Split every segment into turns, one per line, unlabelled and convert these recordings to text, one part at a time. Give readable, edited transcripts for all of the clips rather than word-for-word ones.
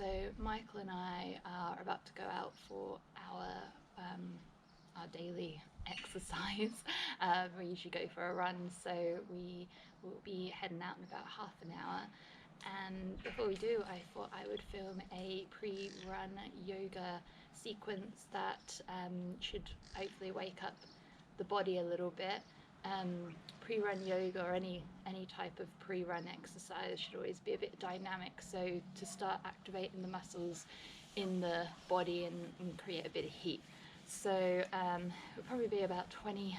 So Michael and I are about to go out for our daily exercise. We usually go for a run, so we will be heading out in about half an hour. And before we do, I thought I would film a pre-run yoga sequence that should hopefully wake up the body a little bit. Pre-run yoga or any type of pre-run exercise should always be a bit dynamic, so to start activating the muscles in the body and create a bit of heat. So it'll probably be about 20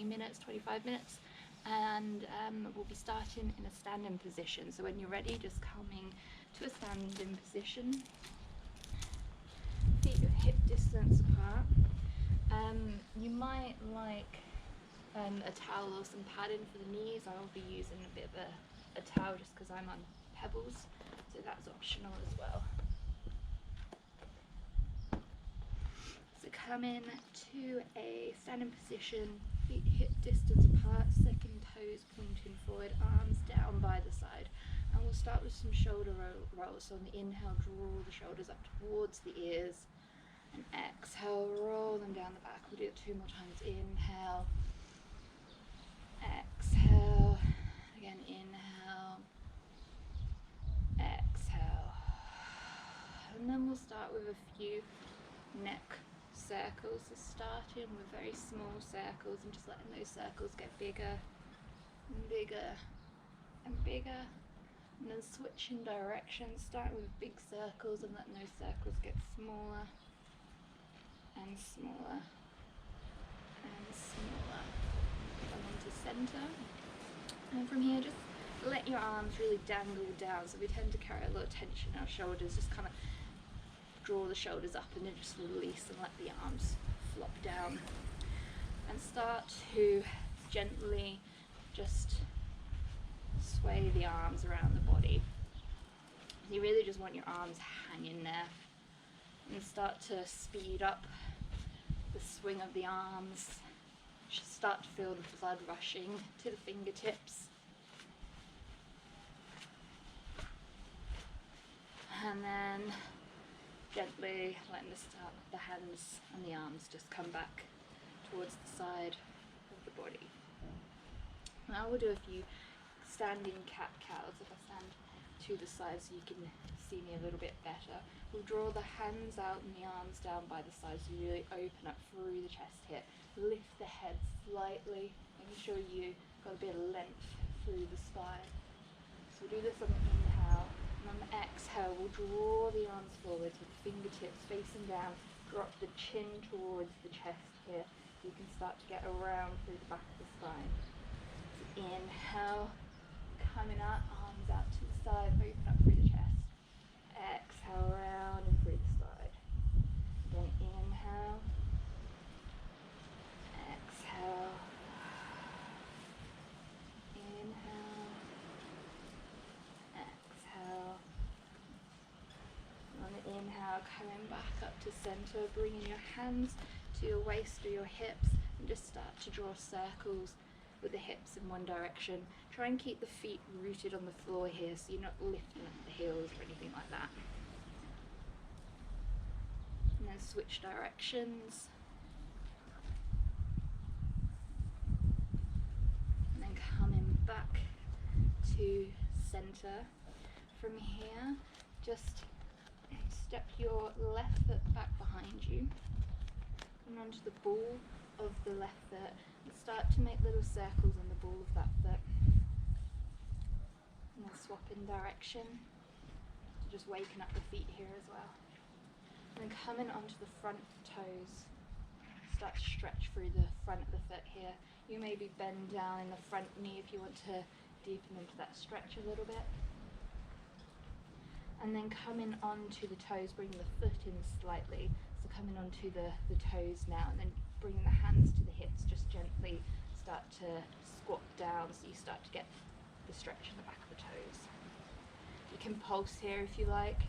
minutes, 25 minutes, and we'll be starting in a standing position. So when you're ready, just coming to a standing position, feet are hip distance apart. You might like a towel or some padding for the knees. I will be using a bit of a towel just because I'm on pebbles, so that's optional as well. So come in to a standing position, feet hip distance apart, second toes pointing forward, arms down by the side. And we'll start with some shoulder rolls. So on the inhale, draw the shoulders up towards the ears, and exhale, roll them down the back. We'll do it 2 more times. Inhale, exhale, again inhale, exhale. And then we'll start with a few neck circles. So starting with very small circles and just letting those circles get bigger and bigger and bigger. And then switching directions, starting with big circles and letting those circles get smaller and smaller and smaller. Come into center, and from here just let your arms really dangle down. So we tend to carry a lot of tension in our shoulders. Just kind of draw the shoulders up and then just release and let the arms flop down, and start to gently just sway the arms around the body. You really just want your arms hanging there, and start to speed up the swing of the arms. You should start to feel the blood rushing to the fingertips, and then gently letting the hands and the arms just come back towards the side of the body. Now we'll do a few standing cat-cows. If I stand to the side so you can see me a little bit better. We'll draw the hands out and the arms down by the side, so you really open up through the chest here. Lift the head slightly, making sure you got a bit of length through the spine. So we'll do this on the inhale, and on the exhale we'll draw the arms forward with the fingertips facing down. Drop the chin towards the chest here, so you can start to get around through the back of the spine. So inhale, coming up, arms out to the side, open up through the chest. Exhale, round and through the side. Then inhale, exhale, inhale, exhale. On the inhale, coming back up to center, bringing your hands to your waist or your hips, and just start to draw circles with the hips in one direction. Try and keep the feet rooted on the floor here, so you're not lifting up the heels or anything like that. And then switch directions. And then coming back to center. From here, just step your left foot back behind you, come onto the ball of the left foot, and start to make little circles on the ball of that foot. And then swap in direction, so just waking up the feet here as well. And then coming onto the front toes, start to stretch through the front of the foot here. You maybe bend down in the front knee if you want to deepen into that stretch a little bit. And then coming onto the toes, bringing the foot in slightly. So coming onto the toes now, and then bringing the hands to the hips, just gently start to squat down so you start to get the stretch in the back of the toes. You can pulse here if you like.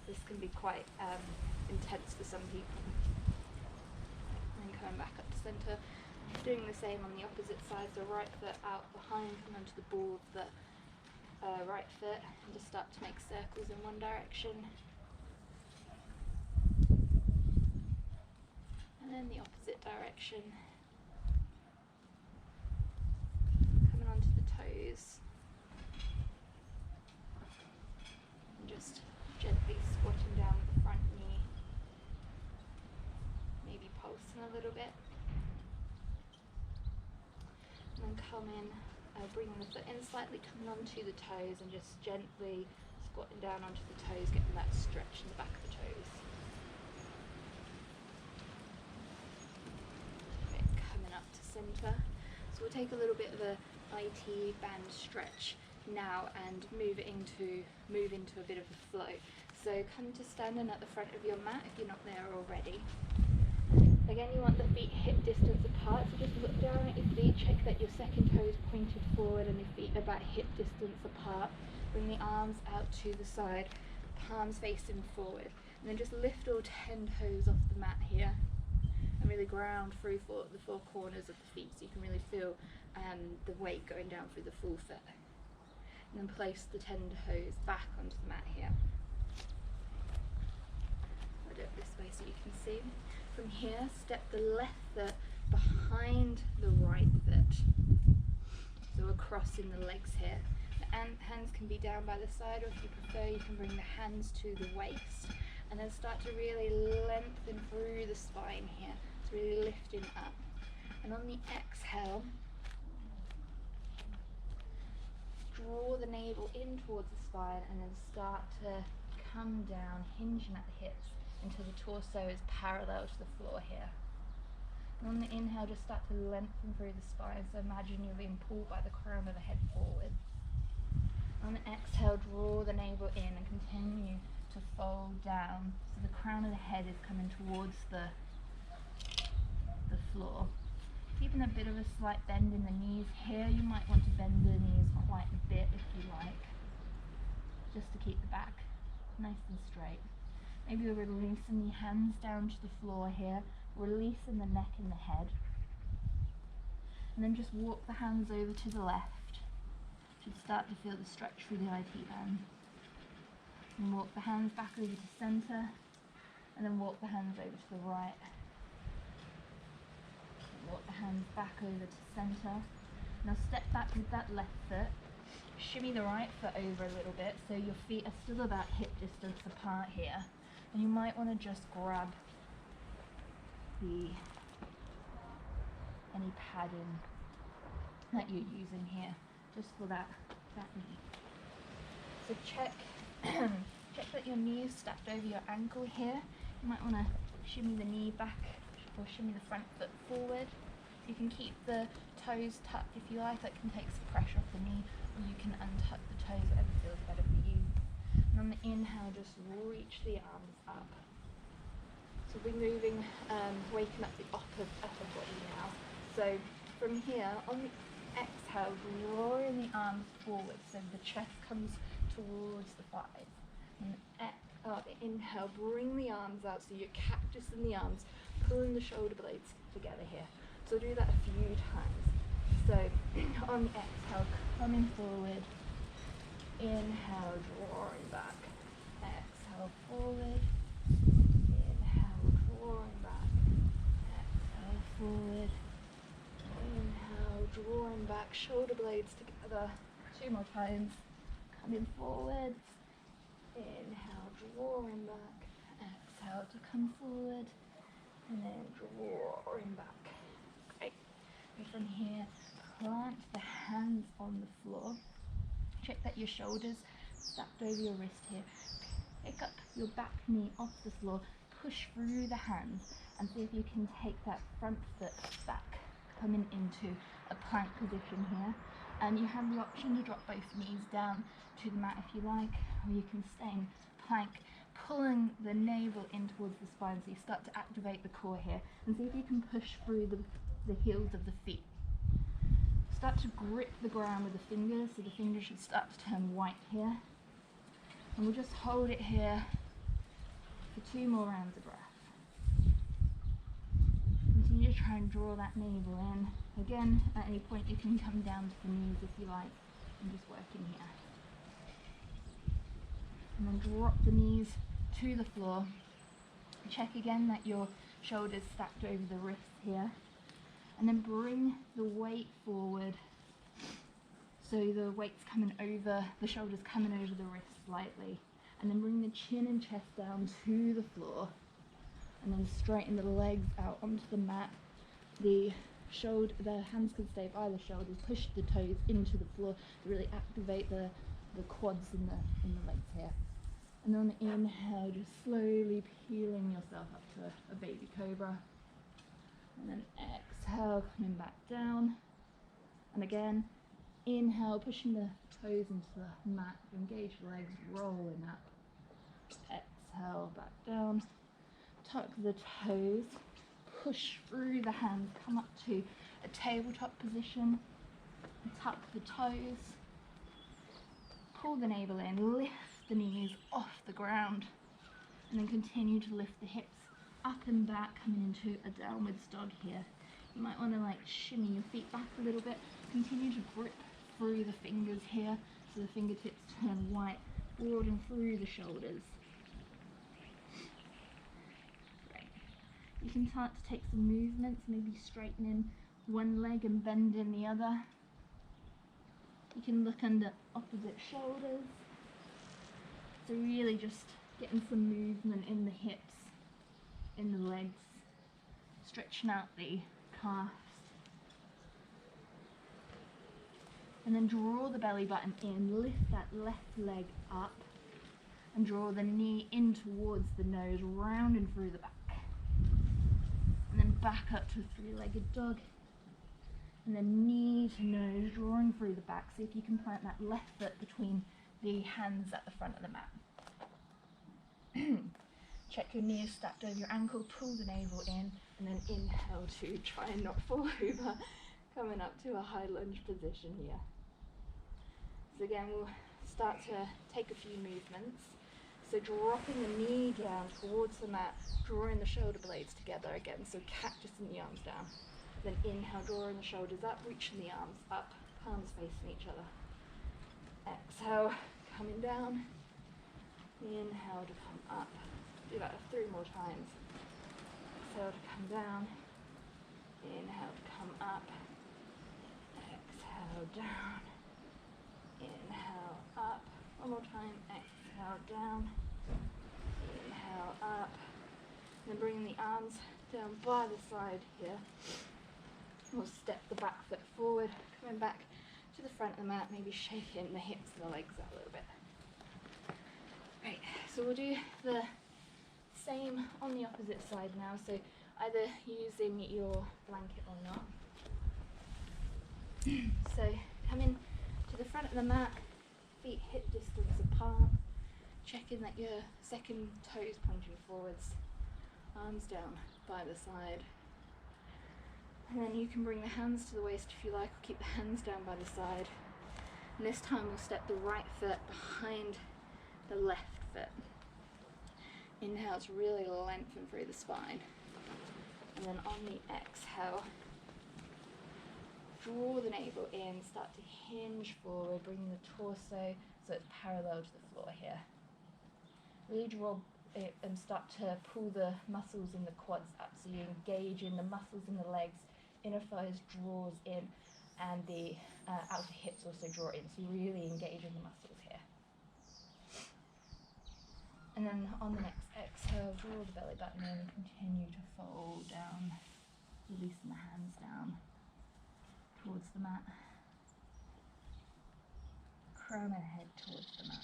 This can be quite intense for some people. And then coming back up to center, doing the same on the opposite side, so right foot out behind, come onto the ball of the right foot and just start to make circles in one direction. And then the opposite direction. Coming onto the toes. And just gently squatting down with the front knee. Maybe pulsing a little bit. And then come in, bringing the foot in slightly, coming onto the toes and just gently squatting down onto the toes, getting that stretch in the back of the toes. Coming up to centre. So we'll take a little bit of a IT band stretch now and move into a bit of a flow. So come to standing at the front of your mat if you're not there already. Again, you want the feet hip distance apart, so just look down at your feet, check that your second toe is pointed forward and your feet are about hip distance apart. Bring the arms out to the side, palms facing forward, and then just lift all 10 toes off the mat here and really ground through the four corners of the feet so you can really feel the weight going down through the full foot. And then place the 10 toes back onto the mat here. I'll do it this way so you can see. From here, step the left foot behind the right foot. So we're crossing the legs here. The hands can be down by the side, or if you prefer, you can bring the hands to the waist. And then start to really lengthen through the spine here. So really lifting up. And on the exhale, draw the navel in towards the spine and then start to come down, hinging at the hips until the torso is parallel to the floor here. And on the inhale, just start to lengthen through the spine. So imagine you're being pulled by the crown of the head forward. On the exhale, draw the navel in and continue to fold down. So the crown of the head is coming towards the floor. Keeping a bit of a slight bend in the knees here. You might want to bend the knees quite a bit if you like, just to keep the back nice and straight. Maybe we're releasing the hands down to the floor here, releasing the neck and the head. And then just walk the hands over to the left. Should start to feel the stretch through the IT band. And walk the hands back over to centre, and then walk the hands over to the right. And walk the hands back over to centre. Now step back with that left foot. Shimmy the right foot over a little bit so your feet are still about hip distance apart here. And you might want to just grab any padding that you're using here, just for that knee. So check that your knee is stacked over your ankle here. You might want to shimmy the knee back or shimmy the front foot forward. You can keep the toes tucked if you like, that can take some pressure off the knee, or you can untuck the toes, whatever feels better for you. And on the inhale, just reach the arms up. So we're moving, waking up the upper body now. So from here, on the exhale, drawing the arms forward so the chest comes towards the thighs. And inhale, bring the arms out so you're cactusing the arms, pulling the shoulder blades together here. So do that a few times. So on the exhale, coming forward, inhale, drawing back, exhale, forward, inhale, drawing back, exhale, forward, inhale, drawing back, shoulder blades together, 2 more times, coming forward, inhale, drawing back, exhale to come forward, and then drawing back. Great. And from here, plant the hands on the floor. Check that your shoulders stacked over your wrist here. Pick up your back knee off the floor, push through the hands, and see if you can take that front foot back, coming into a plank position here. And you have the option to drop both knees down to the mat if you like, or you can stay in plank, pulling the navel in towards the spine so you start to activate the core here, and see if you can push through the heels of the feet. Start to grip the ground with the fingers, so the fingers should start to turn white here. And we'll just hold it here for 2 more rounds of breath. Continue to try and draw that navel in. Again, at any point you can come down to the knees if you like, and just working here. then drop the knees to the floor. Check again that your shoulders stacked over the wrists here, and then bring the weight forward, so the weight's coming over, the shoulders coming over the wrists slightly, and then bring the chin and chest down to the floor, and then straighten the legs out onto the mat. The hands can stay by the shoulders, push the toes into the floor to really activate the quads in the legs here. And on the inhale, just slowly peeling yourself up to a baby cobra. And then exhale, coming back down. And again, inhale, pushing the toes into the mat, engage the legs, rolling up. Exhale, back down. Tuck the toes, push through the hands, come up to a tabletop position. Tuck the toes, pull the navel in, lift the knees off the ground, and then continue to lift the hips up and back, coming into a downwards dog here. You might want to like shimmy your feet back a little bit, continue to grip through the fingers here so the fingertips turn white, broaden through the shoulders. Great. You can start to take some movements, maybe straightening one leg and bending the other. You can look under opposite shoulders. So really just getting some movement in the hips, in the legs, stretching out the calves. And then draw the belly button in, lift that left leg up, and draw the knee in towards the nose, rounding through the back. And then back up to a three-legged dog. And then knee to nose, drawing through the back. See if you can plant that left foot between the hands at the front of the mat. Check your knees stacked over your ankle, pull the navel in, and then inhale to try and not fall over, coming up to a high lunge position here. So again, we'll start to take a few movements. So dropping the knee down towards the mat, drawing the shoulder blades together again, so cactusing the arms down. Then inhale, drawing the shoulders up, reaching the arms up, palms facing each other. Exhale, coming down. Inhale to come up. Do that 3 more times. Exhale to come down. Inhale to come up. Exhale down. Inhale up. One more time. Exhale down. Inhale up. And then bringing the arms down by the side here. We'll step the back foot forward, coming back to the front of the mat, maybe shaking the hips and the legs out a little bit. Right, so we'll do the same on the opposite side now, so either using your blanket or not. So coming to the front of the mat, feet hip distance apart, checking that your second toe is pointing forwards, arms down by the side. And then you can bring the hands to the waist if you like, or keep the hands down by the side. And this time we'll step the right foot behind the left foot. Inhale to really lengthen through the spine. And then on the exhale, draw the navel in, start to hinge forward, bringing the torso so it's parallel to the floor here. Really draw it and start to pull the muscles in the quads up, so you engage in the muscles in the legs, inner thighs draws in, and the outer hips also draw in, so you really engage in the muscles here. And then on the next exhale, draw the belly button in and continue to fold down, releasing the hands down towards the mat. Crown and head towards the mat.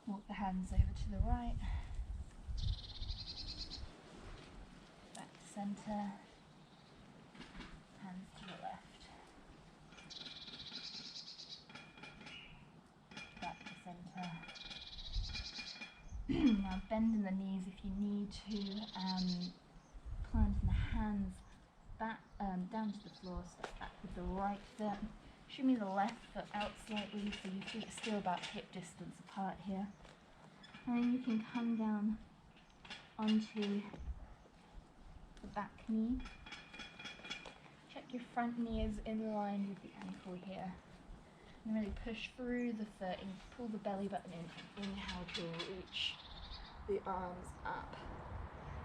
Walk the hands over to the right, back to centre, hands to the left, back to centre. Now bending the knees if you need to, planting the hands back down to the floor, step back with the right foot. Shimmy the left foot out slightly so your feet are still about hip distance apart here. And then you can come down onto the back knee. Check your front knee is in line with the ankle here. and really push through the foot and pull the belly button in. Inhale to reach the arms up.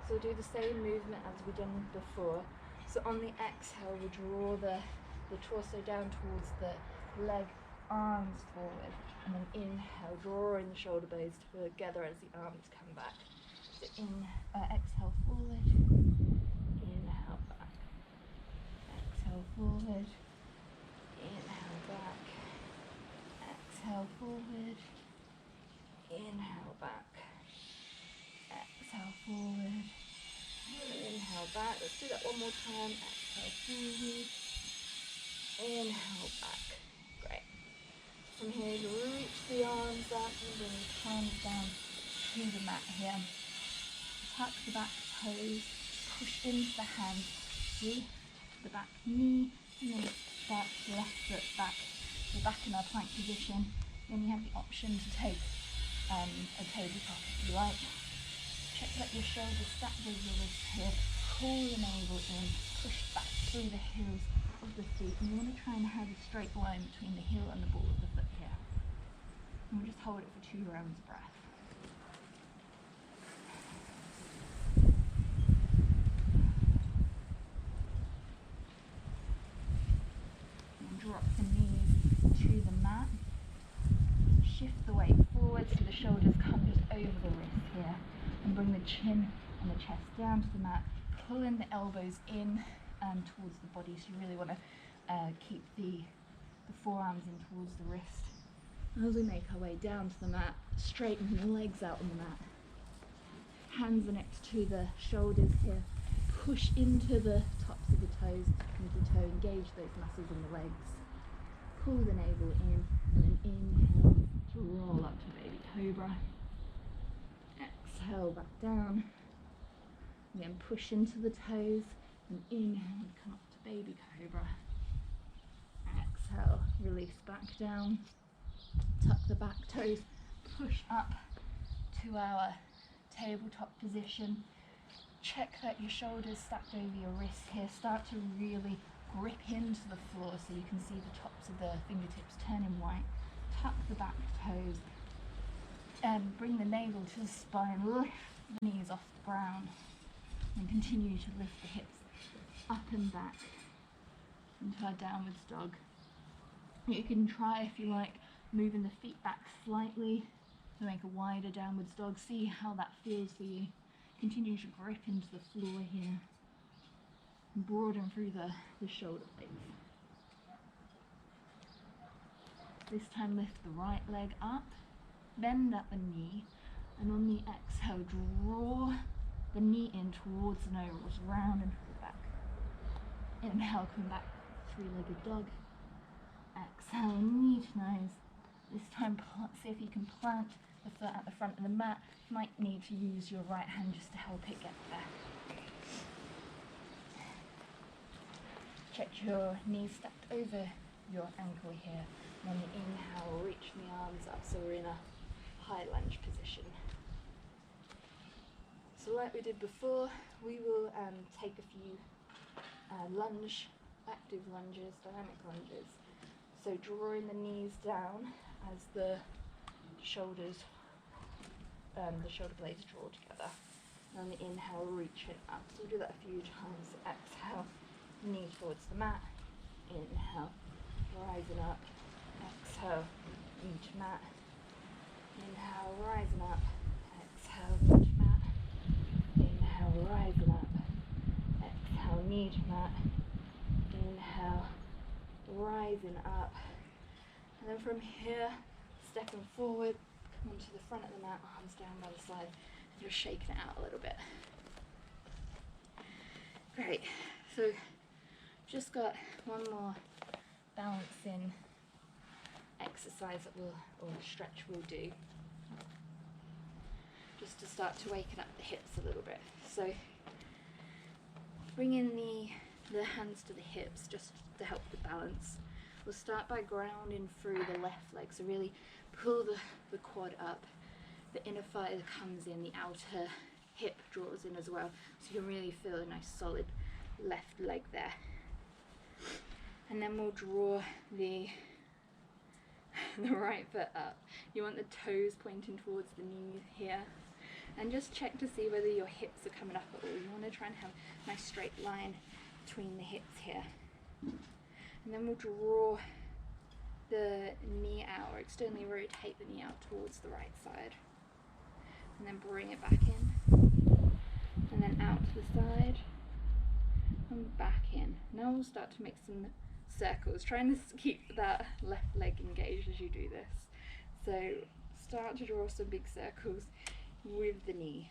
So we'll do the same movement as we done before. So on the exhale, we'll draw the torso down towards the leg, arms forward, and then inhale, drawing the shoulder blades together as the arms come back. So exhale forward, inhale back, exhale forward, inhale back, exhale forward, inhale back, exhale forward, inhale back. Let's do that one more time. Exhale forward, inhale back. Great. From here, you reach the arms up and bring the palms down to the mat here. Tuck the back toes, push into the hand, lift the back knee, and then start the left foot back. We're back in our plank position. Then you have the option to take a tabletop if you like. Check that your shoulders stack over your wrists here. Pull the navel in, push back through the heels of the feet. And you want to try and have a straight line between the heel and the ball of the foot here. And we'll just hold it for 2 rounds of breath. Drop the knees to the mat, shift the weight forward so the shoulders come just over the wrist here, and bring the chin and the chest down to the mat, pull in the elbows in towards the body, so you really want to keep the forearms in towards the wrist. As we make our way down to the mat, straighten the legs out on the mat, hands are next to the shoulders here, push into the tops of the toes, into the toe, engage those muscles in the legs. Pull the navel in, and then inhale to roll up to baby cobra. Exhale back down. Again, push into the toes, and inhale and come up to baby cobra. Exhale, release back down. Tuck the back toes, push up to our tabletop position. Check that your shoulders stacked over your wrists here. Start to really grip into the floor so you can see the tops of the fingertips turning white. Tuck the back toes and bring the navel to the spine. Lift the knees off the ground and continue to lift the hips up and back into our downwards dog. You can try, if you like, moving the feet back slightly to make a wider downwards dog. See how that feels for you. Continue to grip into the floor here and broaden through the shoulder blades. This time lift the right leg up, bend at the knee, and on the exhale draw the knee in towards the nose, round and back. Inhale, come back, 3-legged dog. Exhale, knee to nose. This time see if you can plant the foot at the front of the mat. You might need to use your right hand just to help it get there. Check your knees stacked over your ankle here. And on the inhale, reach the arms up so we're in a high lunge position. So like we did before, we will take a few active lunges, dynamic lunges. So drawing the knees down as the shoulder blades draw together. And on the inhale, reach it up. So we'll do that a few times. Exhale, knee towards the mat. Inhale, rising up. Exhale, knee to mat. Inhale, rising up. Exhale, knee to mat. Inhale, rising up. Exhale, knee to mat. Inhale, rising up. And then from here, stepping forward, come onto the front of the mat, arms down by the side, and just shaking it out a little bit. Great. So just got one more balancing exercise that or stretch we'll do, just to start to waken up the hips a little bit. So bring in the hands to the hips just to help the balance. We'll start by grounding through the left leg, so really pull the quad up, the inner thigh comes in, the outer hip draws in as well, so you can really feel a nice solid left leg there. And then we'll draw the the right foot up. You want the toes pointing towards the knees here. And just check to see whether your hips are coming up at all. You want to try and have a nice straight line between the hips here. And then we'll draw the knee out, or externally rotate the knee out towards the right side. And then bring it back in. And then out to the side. And back in. Now we'll start to make some circles, trying to keep that left leg engaged as you do this. So start to draw some big circles with the knee.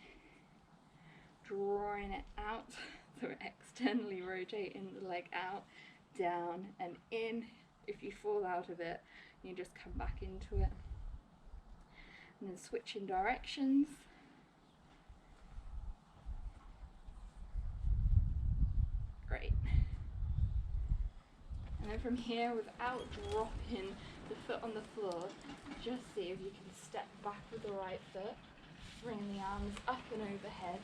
Drawing it out, so we're externally rotating the leg out, down and in. If you fall out of it, you just come back into it. And then switching directions. Great. And then from here, without dropping the foot on the floor, just see if you can step back with the right foot. Bring the arms up and overhead.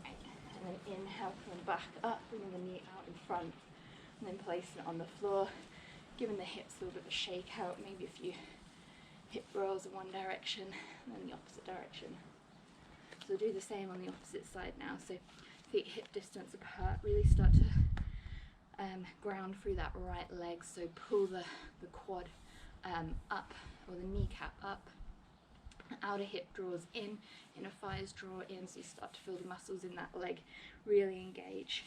And then inhale, coming back up, bringing the knee out in front. And then placing it on the floor, giving the hips a little bit of a shake out, maybe a few hip rolls in one direction and then the opposite direction. So we'll do the same on the opposite side now. So feet hip distance apart, really start to ground through that right leg. So pull the quad up, or the kneecap up. Outer hip draws in, inner thighs draw in, so you start to feel the muscles in that leg really engage.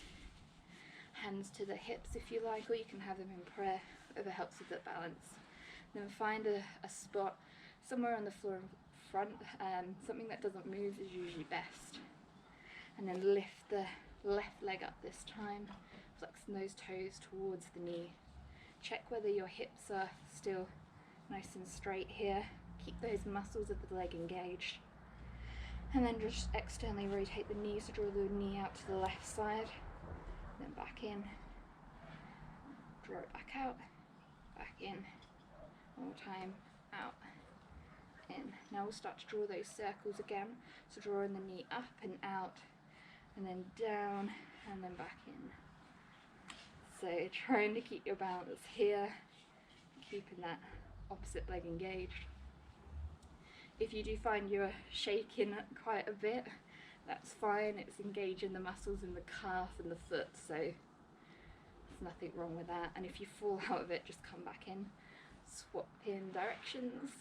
Hands to the hips if you like, or you can have them in prayer, whatever helps with that balance. Then find a spot somewhere on the floor in front, something that doesn't move is usually best. And then lift the left leg up this time, flexing those toes towards the knee. Check whether your hips are still nice and straight here. Keep those muscles of the leg engaged. And then just externally rotate the knee, so draw the knee out to the left side. Then back in, draw it back out, back in, one more time, out, in. Now we'll start to draw those circles again, so drawing the knee up and out, and then down, and then back in. So trying to keep your balance here, keeping that opposite leg engaged. If you do find you're shaking quite a bit, that's fine. It's engaging the muscles in the calf and the foot, so there's nothing wrong with that. And if you fall out of it, just come back in, swap in directions.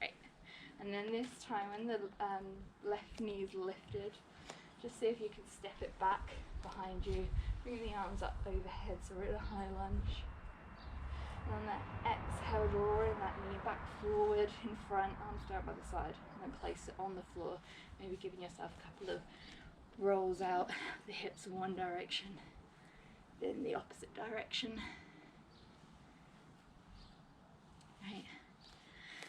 Right. And then this time when the left knee is lifted, just see if you can step it back behind you. Bring the arms up overhead, so we're at a high lunge. And on that exhale, drawing that knee back forward in front, arms down by the side, and then place it on the floor. Maybe giving yourself a couple of rolls out the hips in one direction, then the opposite direction. Right.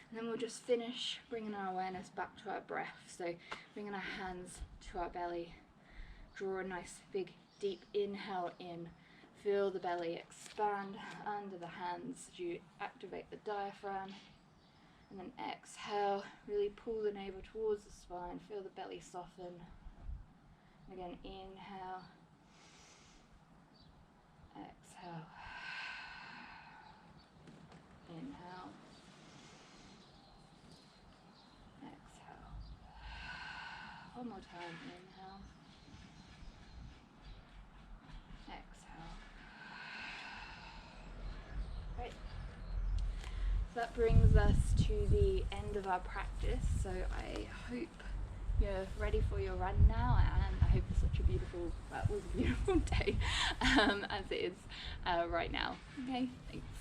And then we'll just finish bringing our awareness back to our breath. So bringing our hands to our belly, draw a nice big deep inhale in, feel the belly expand under the hands as you activate the diaphragm, and then exhale, really pull the navel towards the spine, feel the belly soften. Again, inhale, exhale, inhale, exhale. One more time, inhale, exhale. Great. So that brings us to the end of our practice. So I hope you're ready for your run now, and I hope it's such a beautiful, that was a beautiful day as it is right now. Okay, thanks.